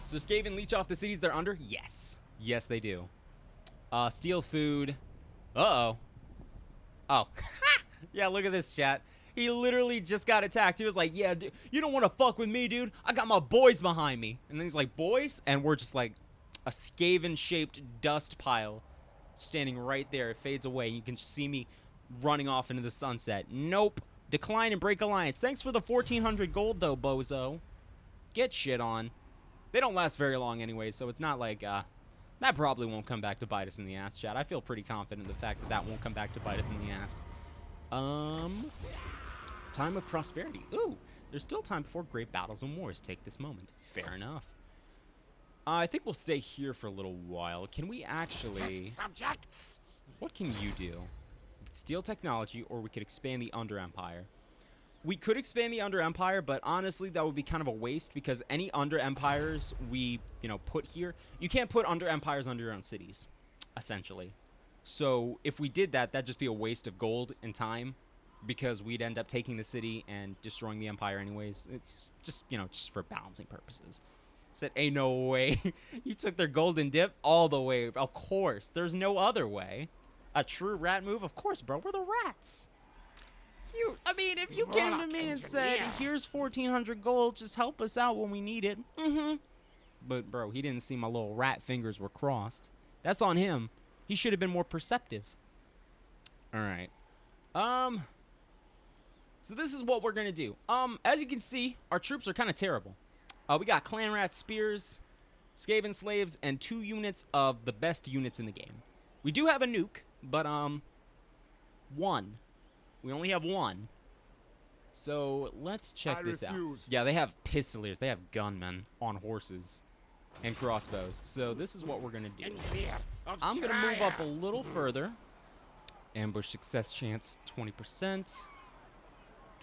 So Skaven leech off the cities they're under? Yes. Yes, they do. Steal food. Uh-oh. Oh. Yeah, look at this, chat. He literally just got attacked. He was like, yeah, dude, you don't want to fuck with me, dude. I got my boys behind me. And then he's like, boys? And we're just like a Skaven-shaped dust pile standing right there. It fades away. You can see me running off into the sunset. Nope. Decline and break alliance. Thanks for the 1,400 gold, though, bozo. Get shit on. They don't last very long anyway, so it's not like, that probably won't come back to bite us in the ass, chat. I feel pretty confident in the fact that that won't come back to bite us in the ass. Time of prosperity. Ooh, there's still time before great battles and wars take this moment. Fair enough. I think we'll stay here for a little while. Can we actually... Test subjects. What can you do? We could steal technology, or we could expand the Under Empire. We could expand the Under Empire, but honestly, that would be kind of a waste because any Under Empires we, put here, you can't put Under Empires under your own cities, essentially. So if we did that, that'd just be a waste of gold and time because we'd end up taking the city and destroying the Empire anyways. It's just, just for balancing purposes. Said, ain't no way. You took their golden dip all the way. Of course. There's no other way. A true rat move? Of course, bro. We're the rats. If you came to me and said, here's 1,400 gold, just help us out when we need it. But, bro, he didn't see my little rat fingers were crossed. That's on him. He should have been more perceptive. All right. So this is what we're going to do. As you can see, our troops are kind of terrible. We got clan rat spears, Skaven slaves, and 2 units of the best units in the game. We do have a nuke, but, 1. We only have 1. So let's check this out. Yeah, they have pistoliers. They have gunmen on horses and crossbows. So this is what we're going to do. I'm going to move up a little further. Ambush success chance 20%.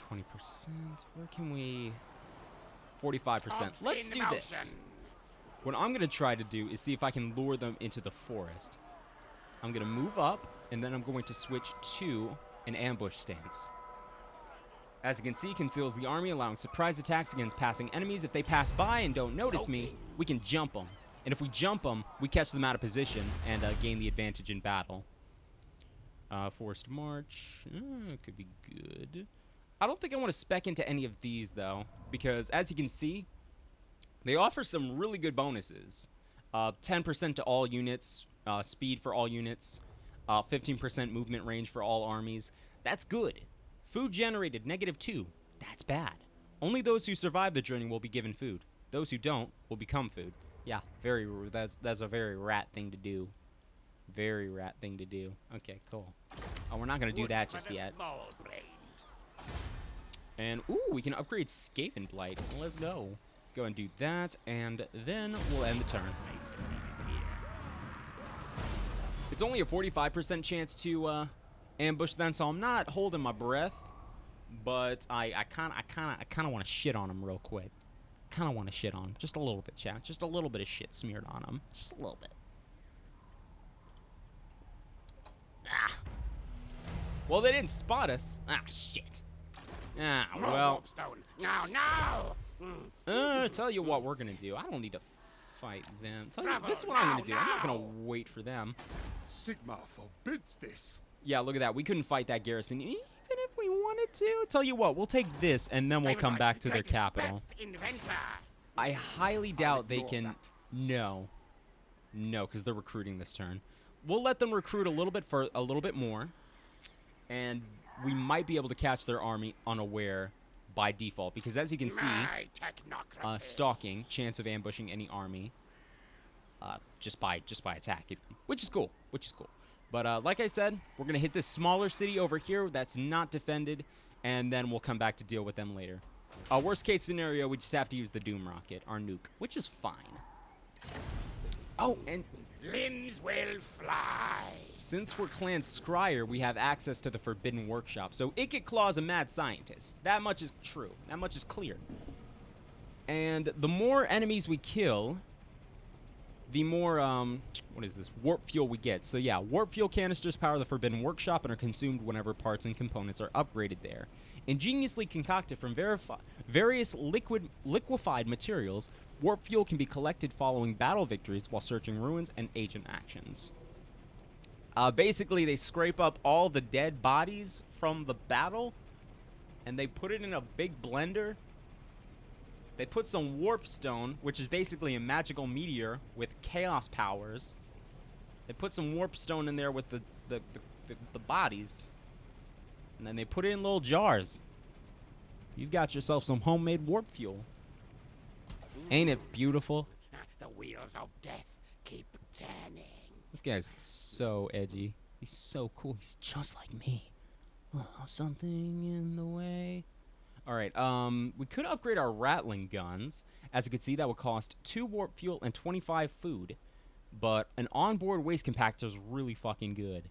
20%. Where can we... 45%. Let's do this. What I'm going to try to do is see if I can lure them into the forest. I'm going to move up, and then I'm going to switch to an ambush stance. As you can see, conceals the army, allowing surprise attacks against passing enemies. If they pass by and don't notice me, we can jump them. And if we jump them, we catch them out of position and gain the advantage in battle. Forced march. Could be good. I don't think I want to spec into any of these, though, because as you can see, they offer some really good bonuses. 10% to all units, speed for all units, 15% movement range for all armies. That's good. Food generated, -2. That's bad. Only those who survive the journey will be given food. Those who don't will become food. Yeah, that's a very rat thing to do. Very rat thing to do. Okay, cool. Oh, we're not going to do that just yet. And, ooh, we can upgrade Skaven Blight. Let's go. Go and do that, and then we'll end the turn. It's only a 45% chance to ambush them, so I'm not holding my breath. But I kind of want to shit on him real quick. Kind of want to shit on him. Just a little bit, chat. Just a little bit of shit smeared on him. Just a little bit. Ah. Well, they didn't spot us. Ah, shit. Ah, well. Tell you what we're going to do. I don't need to fight them. This is what I'm going to do. I'm not going to wait for them. Sigma forbids this. Yeah, look at that. We couldn't fight that garrison even if we wanted to. Tell you what, we'll take this and then we'll come back to their capital. I highly doubt they can... No, because they're recruiting this turn. We'll let them recruit a little bit more, and we might be able to catch their army unaware by default, because as you can see, stalking, chance of ambushing any army, just by attacking them, which is cool. But like I said, we're gonna hit this smaller city over here that's not defended, and then we'll come back to deal with them later. Worst case scenario, we just have to use the Doom Rocket, our nuke, which is fine. Oh, and limbs will fly. Since we're Clan Scryer, we have access to the Forbidden Workshop. So Ikit Claw's a mad scientist. That much is true. That much is clear. And the more enemies we kill, the more, what is this, warp fuel we get. So yeah, warp fuel canisters power the Forbidden Workshop and are consumed whenever parts and components are upgraded there. Ingeniously concocted from various liquefied materials, warp fuel can be collected following battle victories while searching ruins and agent actions. Basically, they scrape up all the dead bodies from the battle, and they put it in a big blender. They put some warp stone, which is basically a magical meteor with chaos powers. They put some warp stone in there with the bodies, and then they put it in little jars. You've got yourself some homemade warp fuel. Ain't it beautiful? The wheels of death keep turning. This guy's so edgy. He's so cool. He's just like me. Oh, something in the way. All right, we could upgrade our rattling guns. As you can see, that would cost 2 warp fuel and 25 food. But an onboard waste compactor is really fucking good.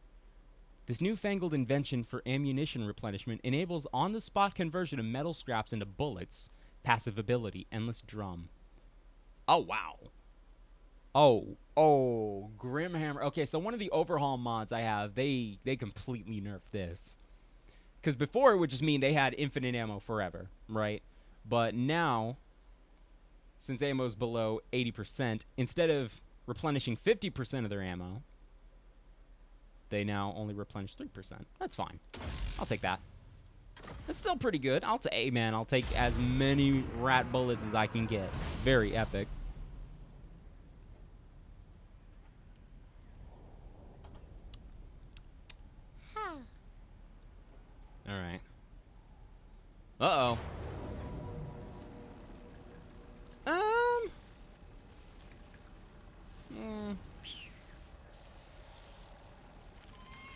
This newfangled invention for ammunition replenishment enables on-the-spot conversion of metal scraps into bullets. Passive ability, Endless Drum. Oh, wow. Oh, Grimhammer. Okay, so one of the overhaul mods I have, they completely nerfed this. Because before it would just mean they had infinite ammo forever, right? But now, since ammo's below 80%, instead of replenishing 50% of their ammo, they now only replenish 3%. That's fine. I'll take that. That's still pretty good. I'll take as many rat bullets as I can get. Very epic. All right. Uh-oh.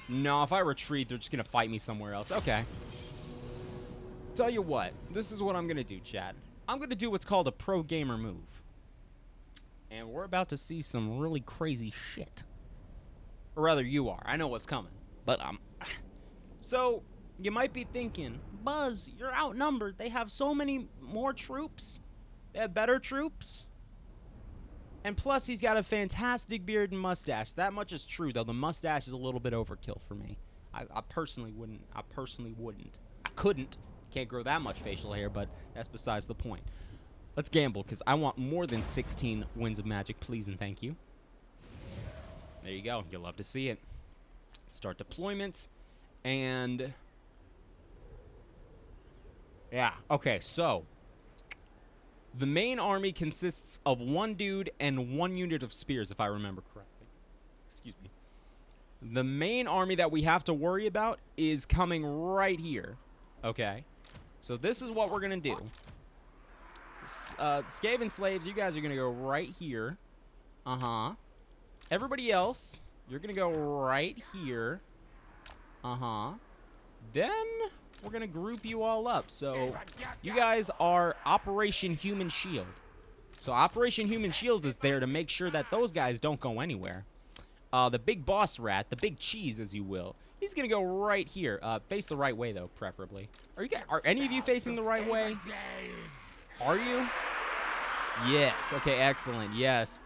No, if I retreat, they're just gonna fight me somewhere else. Okay. Tell you what, this is what I'm gonna do, Chad. I'm gonna do what's called a pro gamer move. And we're about to see some really crazy shit. Or rather, you are. I know what's coming. But, so, you might be thinking, Buzz, you're outnumbered. They have so many more troops. They have better troops. And plus, he's got a fantastic beard and mustache. That much is true, though. The mustache is a little bit overkill for me. I personally wouldn't. I couldn't. Can't grow that much facial hair, but that's besides the point. Let's gamble, because I want more than 16 Winds of Magic, please and thank you. There you go. You'll love to see it. Start deployment. And yeah, okay, so the main army consists of 1 dude and 1 unit of spears, if I remember correctly. Excuse me. The main army that we have to worry about is coming right here. Okay, so this is what we're gonna do. Skaven slaves, you guys are gonna go right here. Everybody else, you're gonna go right here. Then we're gonna group you all up. So you guys are Operation Human Shield. So Operation Human Shield is there to make sure that those guys don't go anywhere. The big boss rat, the big cheese, as you will, he's gonna go right here. Face the right way, though, preferably. Are any of you facing the right way? Are you? Yes. Okay. Excellent. Yes.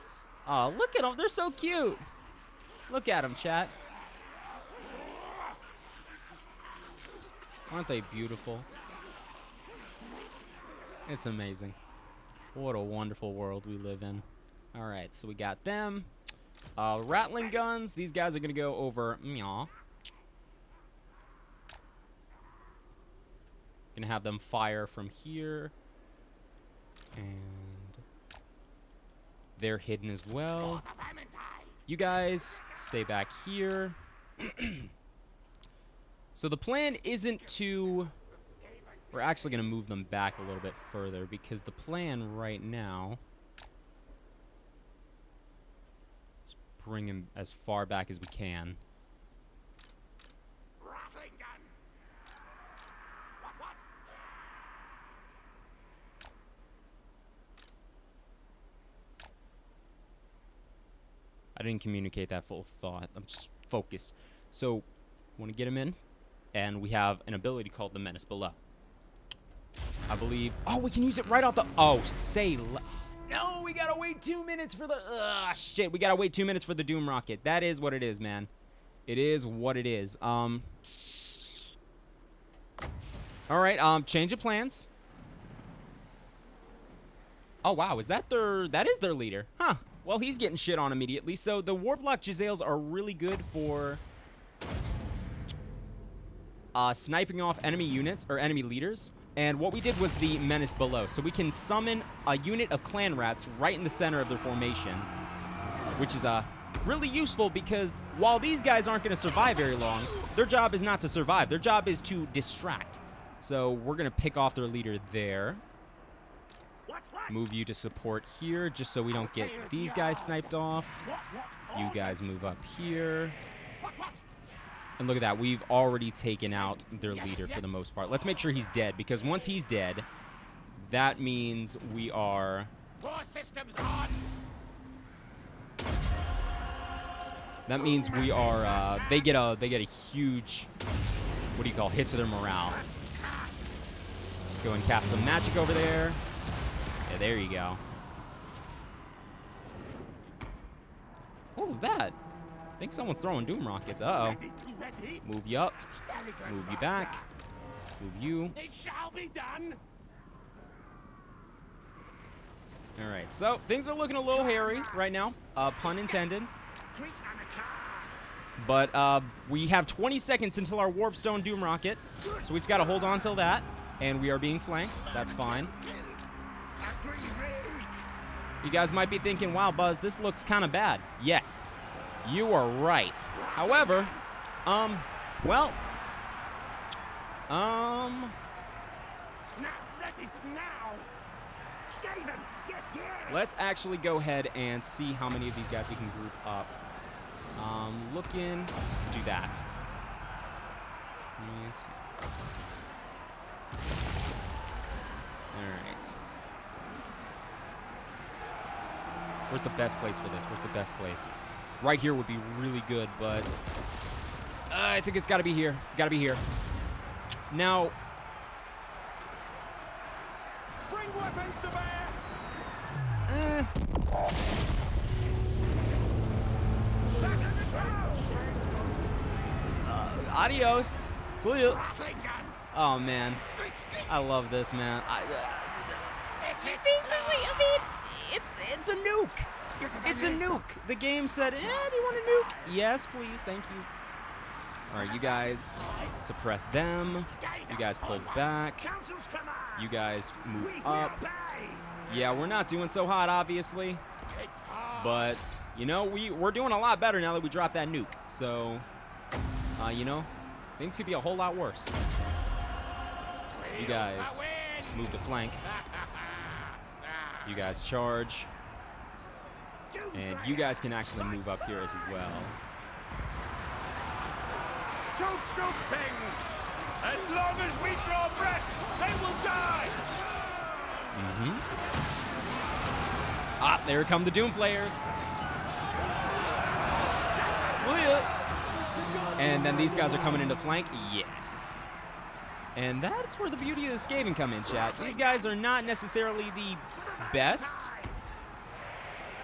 Oh, look at them. They're so cute. Look at them, chat. Aren't they beautiful? It's amazing. What a wonderful world we live in. All right, so we got them. Rattling guns. These guys are going to go over. Going to have them fire from here. And they're hidden as well. You guys stay back here. So the plan isn't to... We're actually going to move them back a little bit further because the plan right now... is bring them as far back as we can. I didn't communicate that full thought. I'm just focused. So, want to get him in, and we have an ability called the Menace Below. I believe. Oh, we can use it right off the. Oh, say. No, we gotta wait 2 minutes for the... shit, we gotta wait 2 minutes for the Doom Rocket. That is what it is, man. It is what it is. All right, change of plans. Oh, wow, is that their... That is their leader. Huh. Well, he's getting shit on immediately. So the Warblock Giselles are really good for... sniping off enemy units, or enemy leaders. And what we did was the Menace Below. So we can summon a unit of clan rats right in the center of their formation. Which is really useful because while these guys aren't going to survive very long, their job is not to survive. Their job is to distract. So we're going to pick off their leader there. Move you to support here just so we don't get these guys sniped off. You guys move up here. And look at that. We've already taken out their leader for the most part. Let's make sure he's dead, because once he's dead, that means we are... That means we are... they get a huge... What do you call? Hit to their morale. Let's go and cast some magic over there. Yeah, there you go. What was that? I think someone's throwing Doom Rockets. Uh-oh. Move you up. Move you back. Move you. It shall be done. All right, so things are looking a little hairy right now. Pun intended. But we have 20 seconds until our Warpstone Doom Rocket. So we just got to hold on till that. And we are being flanked. That's fine. You guys might be thinking, wow, Buzz, this looks kind of bad. Yes, you are right. However, well, let's actually go ahead and see how many of these guys we can group up. Let's do that. All right. Where's the best place for this? Where's the best place? Right here would be really good, but I think it's got to be here. It's got to be here. Now, Bring weapons to bear. Adios. See ya. Oh man, I love this, man. Basically, I mean, it's a nuke. It's a nuke. The game said, do you want a nuke? Yes, please. Thank you. All right, you guys suppress them. You guys pull back. You guys move up. Yeah, we're not doing so hot, obviously. But, you know, we're doing a lot better now that we dropped that nuke. So, you know, things could be a whole lot worse. You guys move to flank. You guys charge. And you guys can actually move up here as well. Shoot things! As long as we draw breath, they will die! Ah, there come the Doom Flayers. And then these guys are coming into flank. Yes. And that's where the beauty of the Skaven come in, chat. These guys are not necessarily the best,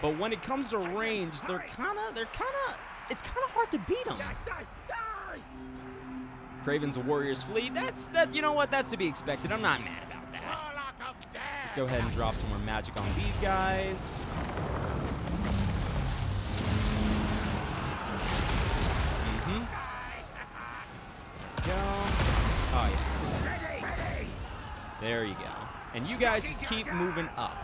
but when it comes to range, it's kind of hard to beat them. Craven's a warrior's fleet. You know what? That's to be expected. I'm not mad about that. Let's go ahead and drop some more magic on these guys. Go. Oh yeah. There you go. And you guys just keep moving up.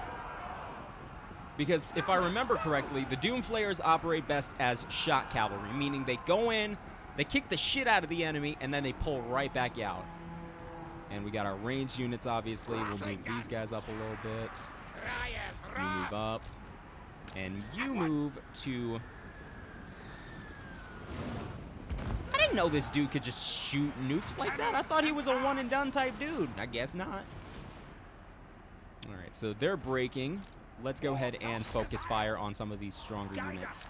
Because if I remember correctly, the Doom Flayers operate best as shot cavalry, meaning they go in, they kick the shit out of the enemy, and then they pull right back out. And we got our ranged units, obviously. We'll move these guys up a little bit. You move up. And you move to... I didn't know this dude could just shoot nukes like that. I thought he was a one-and-done type dude. I guess not. All right, so they're breaking. Let's go ahead and focus fire on some of these stronger units.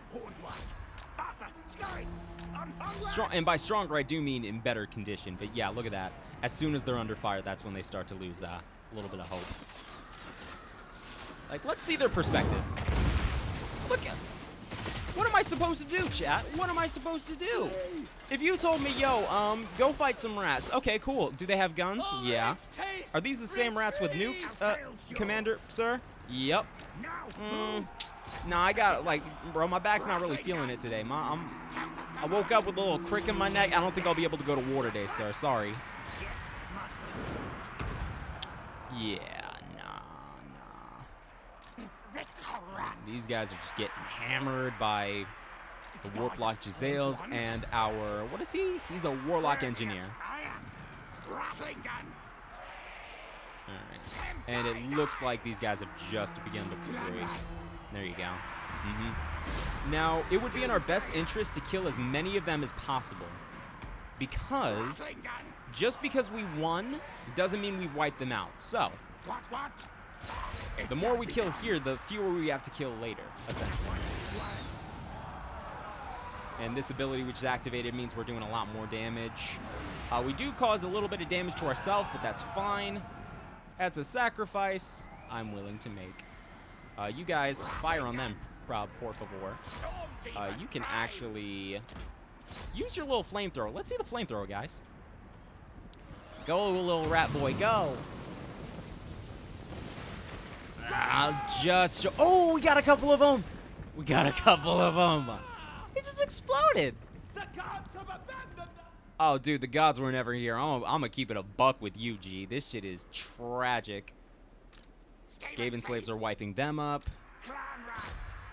And by stronger, I do mean in better condition. But yeah, look at that. As soon as they're under fire, that's when they start to lose a little bit of hope. Like, let's see their perspective. Look at... What am I supposed to do, chat? What am I supposed to do? If you told me, yo, go fight some rats. Okay, cool. Do they have guns? Yeah. Are these the same rats with nukes, Commander, sir? Yep. Nah, I got, like, bro, my back's not really feeling it today. I woke up with a little crick in my neck. I don't think I'll be able to go to war today, sir. Sorry. Yeah, nah. These guys are just getting hammered by the Warlock Giselles and our, what is he? He's a Warlock Engineer. Alright. And it looks like these guys have just begun to break. There you go. Now, it would be in our best interest to kill as many of them as possible. Because, just because we won, doesn't mean we've wiped them out. So, the more we kill here, the fewer we have to kill later, essentially. And this ability, which is activated, means we're doing a lot more damage. We do cause a little bit of damage to ourselves, but that's fine. That's a sacrifice I'm willing to make. You guys, fire on them, por favor. You can actually use your little flamethrower. Let's see the flamethrower, guys. Go, little rat boy, go. Oh, we got a couple of them. We got a couple of them. It just exploded. The gods have abandoned them. Oh, dude, the gods were never here. I'm gonna keep it a buck with you, G. This shit is tragic. Skaven slaves are wiping them up.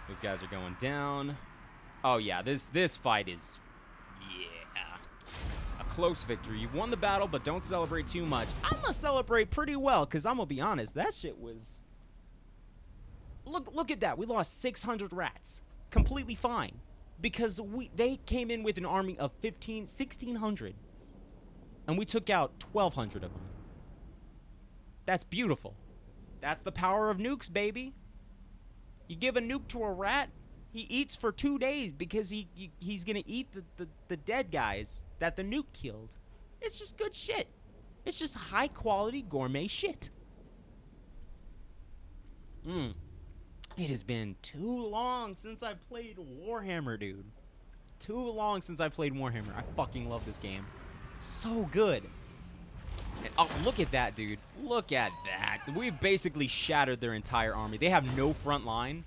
Those guys are going down. Oh, yeah, this fight is... Yeah. A close victory. You've won the battle, but don't celebrate too much. I'm gonna celebrate pretty well, because I'm gonna be honest. That shit was... Look at that. We lost 600 rats. Completely fine. Because they came in with an army of 1,600. And we took out 1,200 of them. That's beautiful. That's the power of nukes, baby. You give a nuke to a rat, he eats for 2 days because he's gonna eat the dead guys that the nuke killed. It's just good shit. It's just high quality gourmet shit. It has been too long since I played Warhammer, dude. Too long since I played Warhammer. I fucking love this game. It's so good. And, oh, look at that, dude. Look at that. We've basically shattered their entire army. They have no front line.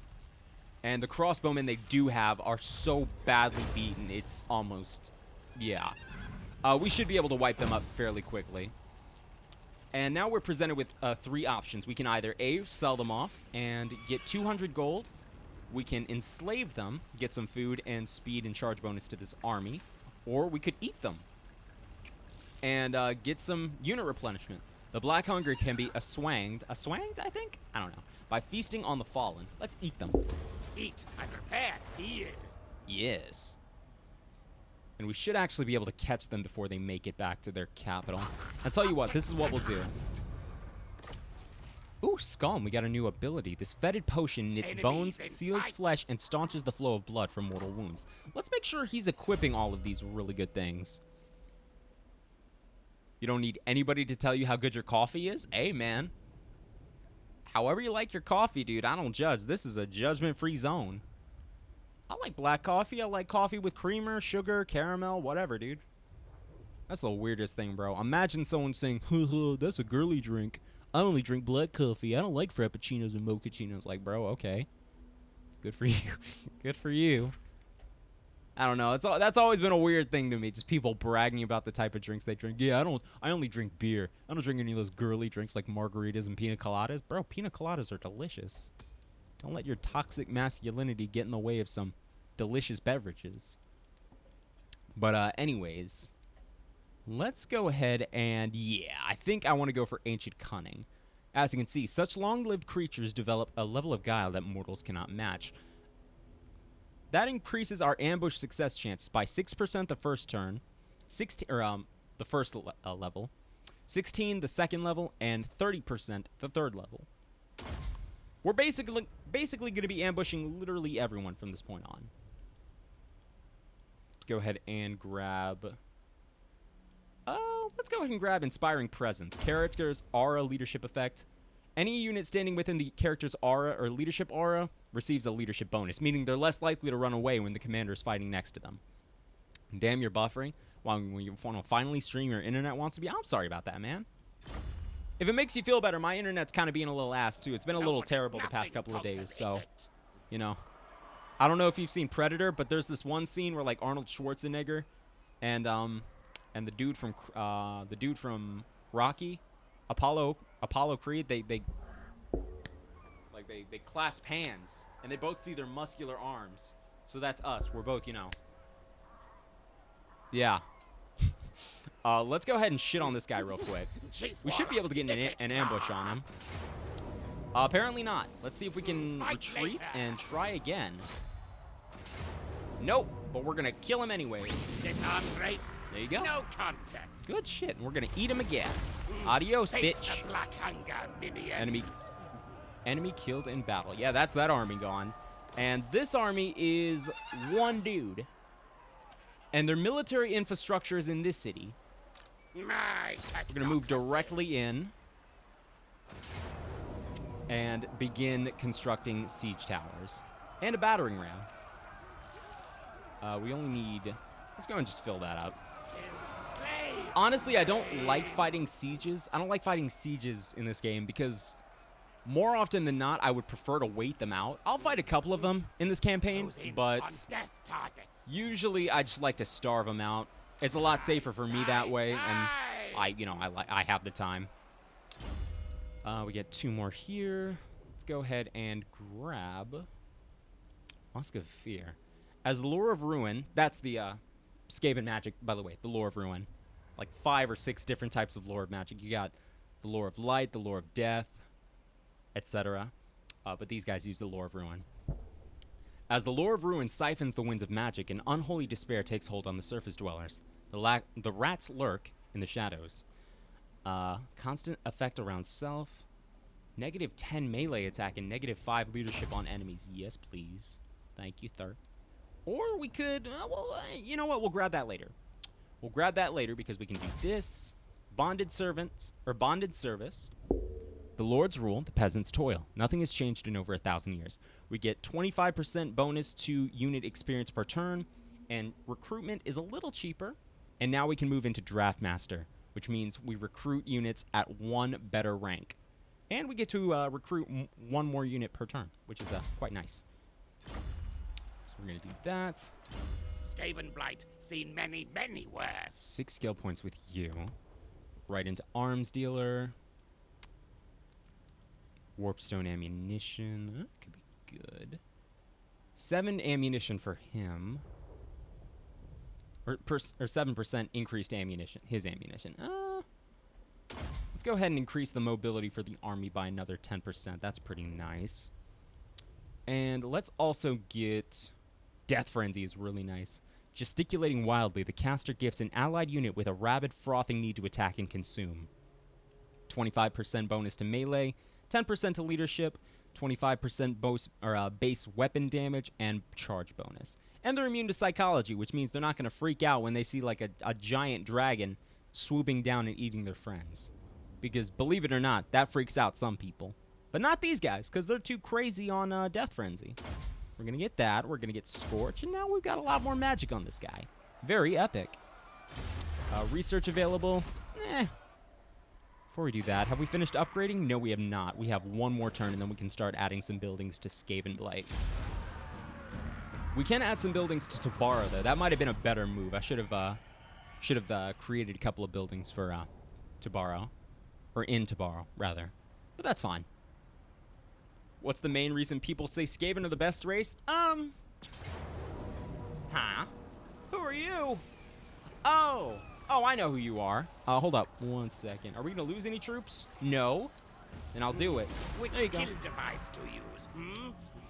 And the crossbowmen they do have are so badly beaten. It's almost... Yeah. We should be able to wipe them up fairly quickly. And now we're presented with 3 options. We can either A, sell them off and get 200 gold. We can enslave them, get some food and speed and charge bonus to this army. Or we could eat them and get some unit replenishment. The Black Hunger can be aswanged, I think? I don't know. By feasting on the fallen. Let's eat them. Eat and prepare. Heal. Yes. And we should actually be able to catch them before they make it back to their capital. I'll tell you what, this is what we'll do. Ooh, Scum, we got a new ability. This fetid potion knits bones, seals flesh, and staunches the flow of blood from mortal wounds. Let's make sure he's equipping all of these really good things. You don't need anybody to tell you how good your coffee is? Hey, man. However you like your coffee, dude, I don't judge. This is a judgment-free zone. I like black coffee. I like coffee with creamer, sugar, caramel, whatever, dude. That's the weirdest thing, bro. Imagine someone saying, that's a girly drink. I only drink black coffee. I don't like frappuccinos and mochachinos. Like, bro, okay. Good for you. Good for you. I don't know. That's always been a weird thing to me. Just people bragging about the type of drinks they drink. Yeah, I only drink beer. I don't drink any of those girly drinks like margaritas and pina coladas. Bro, pina coladas are delicious. Don't let your toxic masculinity get in the way of some delicious beverages. But anyways, let's go ahead and yeah, I think I want to go for Ancient Cunning. As you can see, such long-lived creatures develop a level of guile that mortals cannot match. That increases our ambush success chance by 6% the first turn, the first level, 16 the second level, and 30% the third level. We're basically going to be ambushing literally everyone from this point on. Let's go ahead and grab... let's go ahead and grab Inspiring Presence. Characters are a leadership effect. Any unit standing within the character's aura or leadership aura receives a leadership bonus, meaning they're less likely to run away when the commander is fighting next to them. Damn, you're buffering. Well, when you want to finally stream, your internet wants to be. I'm sorry about that, man. If it makes you feel better, my internet's kind of being a little ass, too. It's been a little terrible the past couple of days, so, you know. I don't know if you've seen Predator, but there's this one scene where, like, Arnold Schwarzenegger and the dude from Rocky, Apollo Creed, they clasp hands, and they both see their muscular arms. So that's us. We're both, you know. Yeah. Let's go ahead and shit on this guy real quick. We should be able to get an ambush on him. Apparently not. Let's see if we can retreat and try again. Nope, but we're gonna kill him anyway. This arms race. There you go. No contest. Good shit. And we're gonna eat him again. Adios, bitch. Black hunger, Enemy killed in battle. Yeah, that's that army gone. And this army is one dude. And their military infrastructure is in this city. We're going to move directly in and begin constructing siege towers and a battering ram. We only need... Let's go and just fill that up. Honestly, I don't like fighting sieges. I don't like fighting sieges in this game because more often than not, I would prefer to wait them out. I'll fight a couple of them in this campaign, but usually I just like to starve them out. It's a lot safer for me that way, and I have the time. We get 2 more here. Let's go ahead and grab Musk of Fear. As the Lure of Ruin, that's the Skaven magic, by the way, the Lure of Ruin. Like 5 or 6 different types of lore of magic. You got the Lore of Light, the Lore of Death, etc. But these guys use the Lore of Ruin. As the Lore of Ruin siphons the winds of magic, an unholy despair takes hold on the surface dwellers. The rats lurk in the shadows. Constant effect around self. -10 melee attack and -5 leadership on enemies. Yes, please. Thank you, sir. Or we could, you know what? We'll grab that later. We'll grab that later because we can do this. Bonded servants, or bonded service. The Lord's rule, the peasant's toil. Nothing has changed in over 1,000 years. We get 25% bonus to unit experience per turn, and recruitment is a little cheaper. And now we can move into Draft Master, which means we recruit units at 1 better rank. And we get to recruit 1 more unit per turn, which is quite nice. So we're going to do that. Skaven Blight, seen many, many worse. 6 skill points with you. Right into Arms Dealer. Warpstone ammunition. That could be good. 7 ammunition for him. Or 7% increased ammunition. His ammunition. Let's go ahead and increase the mobility for the army by another 10%. That's pretty nice. And let's also get... Death Frenzy is really nice. Gesticulating wildly, the caster gifts an allied unit with a rabid, frothing need to attack and consume. 25% bonus to melee, 10% to leadership, 25% base weapon damage, and charge bonus. And they're immune to psychology, which means they're not going to freak out when they see like a giant dragon swooping down and eating their friends. Because believe it or not, that freaks out some people. But not these guys, because they're too crazy on Death Frenzy. We're going to get that. We're going to get Scorch. And now we've got a lot more magic on this guy. Very epic. Research available. Before we do that, have we finished upgrading? No, we have not. We have 1 more turn, and then we can start adding some buildings to Skaven Blight. We can add some buildings to Tabara, though. That might have been a better move. I should have created a couple of buildings for Tabara. Or in Tabara, rather. But that's fine. What's the main reason people say Skaven are the best race? Huh? Who are you? Oh, I know who you are. Hold up 1 second. Are we going to lose any troops? No. Then I'll do it. Which kill device to use,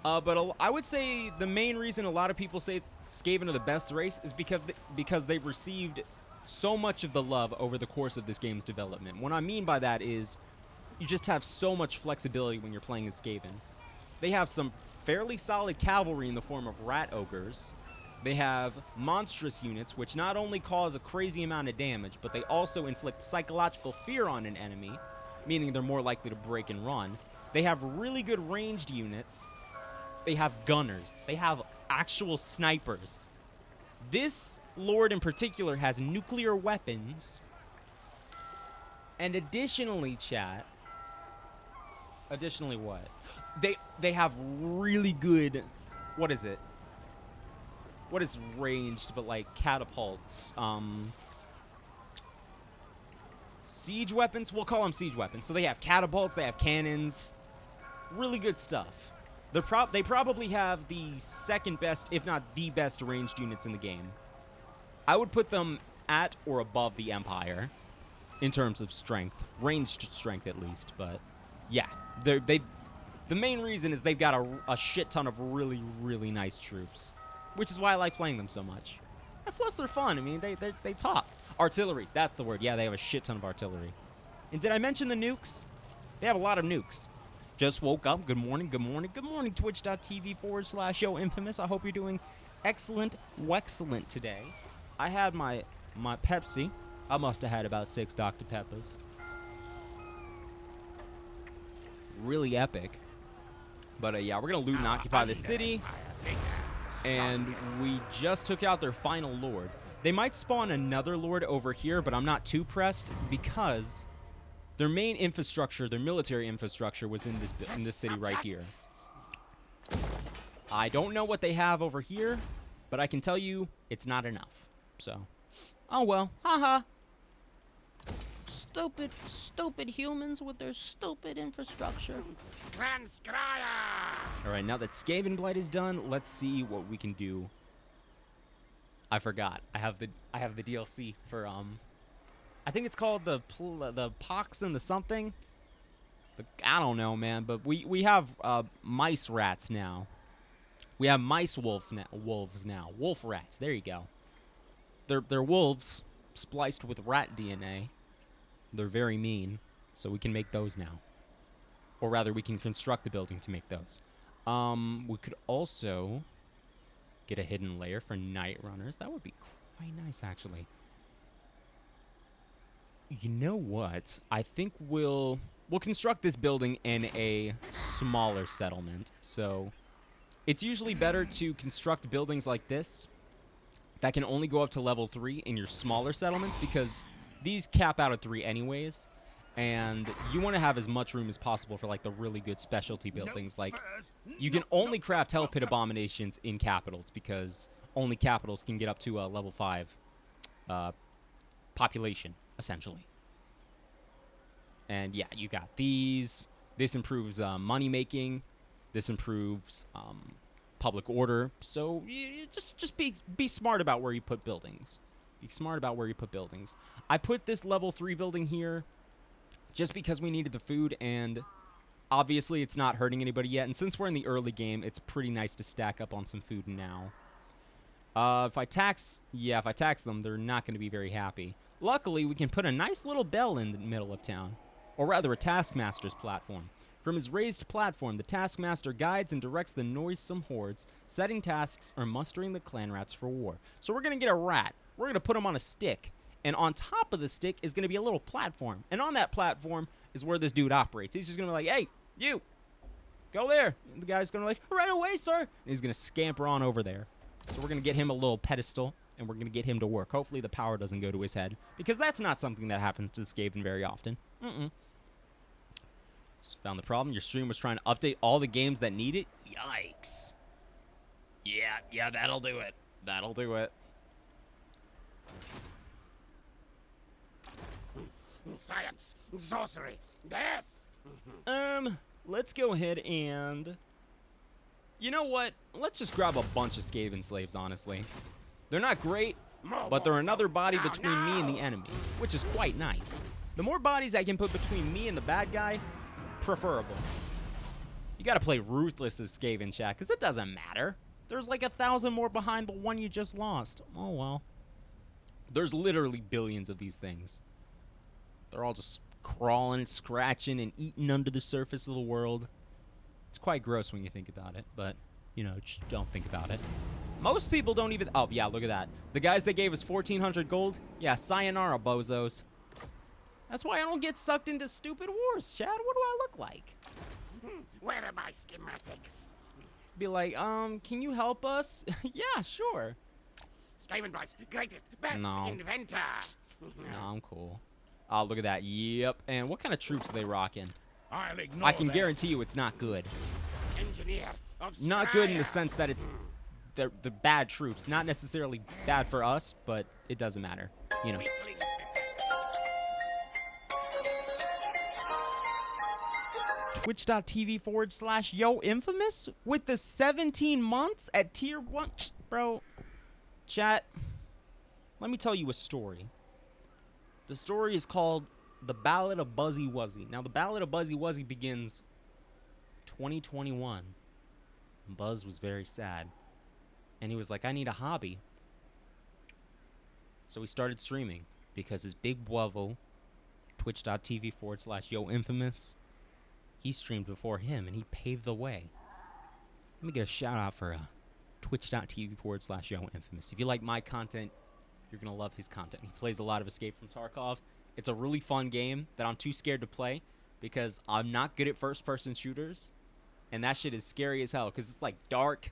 But I would say the main reason a lot of people say Skaven are the best race is because they've received so much of the love over the course of this game's development. What I mean by that is you just have so much flexibility when you're playing as Skaven. They have some fairly solid cavalry in the form of rat ogres. They have monstrous units, which not only cause a crazy amount of damage, but they also inflict psychological fear on an enemy. meaning they're more likely to break and run. They have really good ranged units. They have gunners. They have actual snipers. This lord in particular has nuclear weapons. And additionally, chat, additionally what? They have really good, what is it? What is ranged but like catapults? Siege weapons? We'll call them siege weapons. So they have catapults, they have cannons. Really good stuff. They probably have the second best, if not the best, ranged units in the game. I would put them at or above the Empire in terms of strength. Ranged strength, at least. But, yeah. The main reason is they've got a shit ton of really, really nice troops. Which is why I like playing them so much. And plus, they're fun. I mean, they talk. Artillery. That's the word. Yeah, they have a shit ton of artillery. And did I mention the nukes? They have a lot of nukes. Just woke up. Good morning, good morning, good morning, twitch.tv/yo infamous. I hope you're doing excellent, wexcellent today. I had my Pepsi. I must have had about 6 Dr. Peppers. Really epic. But yeah, we're going to loot and occupy the city. And we just took out their final lord. They might spawn another lord over here, but I'm not too pressed because their main infrastructure, their military infrastructure, was in this city right here. I don't know what they have over here, but I can tell you it's not enough. So, oh well, haha. Stupid humans with their stupid infrastructure. All right, now that Skaven Blight is done, let's see what we can do. I forgot. I have the DLC for I think it's called the Pox and the something. But I don't know, man. But we have mice rats now. We have mice wolves now. Wolf rats. There you go. They're wolves spliced with rat DNA. They're very mean, so we can make those now. Or rather, we can construct the building to make those. We could also get a hidden layer for night runners. That would be quite nice, actually. You know what? I think we'll construct this building in a smaller settlement. So it's usually better to construct buildings like this that can only go up to level 3 in your smaller settlements because these cap out at 3 anyways. And you want to have as much room as possible for like the really good specialty buildings. Like you can only craft hell pit abominations in capitals because only capitals can get up to a level 5 population, essentially. And yeah, you got these. This improves money making. This improves public order. So you just be smart about where you put buildings. Be smart about where you put buildings. I put this level 3 building here just because we needed the food, and obviously it's not hurting anybody yet. And since we're in the early game, it's pretty nice to stack up on some food now. If I tax them, they're not going to be very happy. Luckily, we can put a nice little bell in the middle of town, or rather a taskmaster's platform. From his raised platform, the taskmaster guides and directs the noisome hordes, setting tasks or mustering the clan rats for war. So we're going to get a rat. We're going to put him on a stick. And on top of the stick is going to be a little platform. And on that platform is where this dude operates. He's just going to be like, hey, you, go there. And the guy's going to be like, right away, sir. And he's going to scamper on over there. So we're going to get him a little pedestal, and we're going to get him to work. Hopefully the power doesn't go to his head, because that's not something that happens to the Skaven very often. Just found the problem. Your stream was trying to update all the games that need it. Yikes. Yeah, that'll do it. That'll do it. Science, sorcery, death. Let's go ahead and... You know what? Let's just grab a bunch of Skaven slaves, honestly. They're not great, but they're another body between me and the enemy, which is quite nice. The more bodies I can put between me and the bad guy, preferable. You gotta play ruthless as Skaven, chat, because it doesn't matter. There's like 1,000 more behind the one you just lost. Oh, well. There's literally billions of these things. They're all just crawling, scratching, and eating under the surface of the world. It's quite gross when you think about it, but, you know, just don't think about it. Most people don't even... Oh, yeah, look at that. The guys that gave us 1,400 gold? Yeah, sayonara, bozos. That's why I don't get sucked into stupid wars, Chad. What do I look like? Where are my schematics? Be like, can you help us? Yeah, sure. Skavenbright's greatest, best No. inventor. No, I'm cool. Oh, look at that. Yep. And what kind of troops are they rocking? I'll ignore I can that. guarantee you it's not good. Engineer of Not good in the Skya. sense that it's the bad troops. Not necessarily bad for us, but it doesn't matter. You know. Weaklings detected. Twitch.tv/yo infamous with the 17 months at tier 1. Bro, chat, let me tell you a story. The story is called The Ballad of Buzzy Wuzzy. Now, the Ballad of Buzzy Wuzzy begins 2021. Buzz was very sad. And he was like, I need a hobby. So he started streaming because his big bwovo, Twitch.tv/yo infamous, he streamed before him, and he paved the way. Let me get a shout-out for Twitch.tv/yo infamous. If you like my content, you're going to love his content. He plays a lot of Escape from Tarkov. It's a really fun game that I'm too scared to play because I'm not good at first-person shooters, and that shit is scary as hell because it's, like, dark,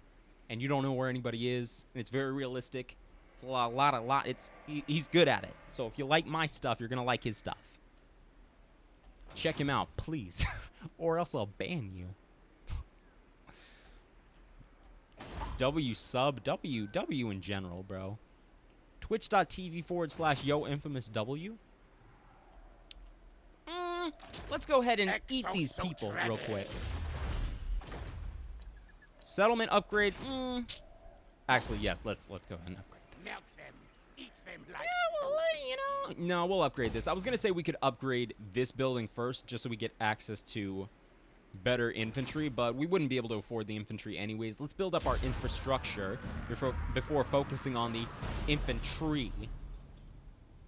and you don't know where anybody is, and it's very realistic. It's a lot. He's good at it. So if you like my stuff, you're going to like his stuff. Check him out, please. Or else I'll ban you. W sub, W in general, bro. Twitch.tv/yo infamous W. Let's go ahead and eat these people real quick. Settlement upgrade. Actually, yes, let's go ahead and upgrade this. Melt them. Eat them like No, we'll upgrade this. I was going to say we could upgrade this building first just so we get access to better infantry, but we wouldn't be able to afford the infantry anyways. Let's build up our infrastructure before focusing on the infantry.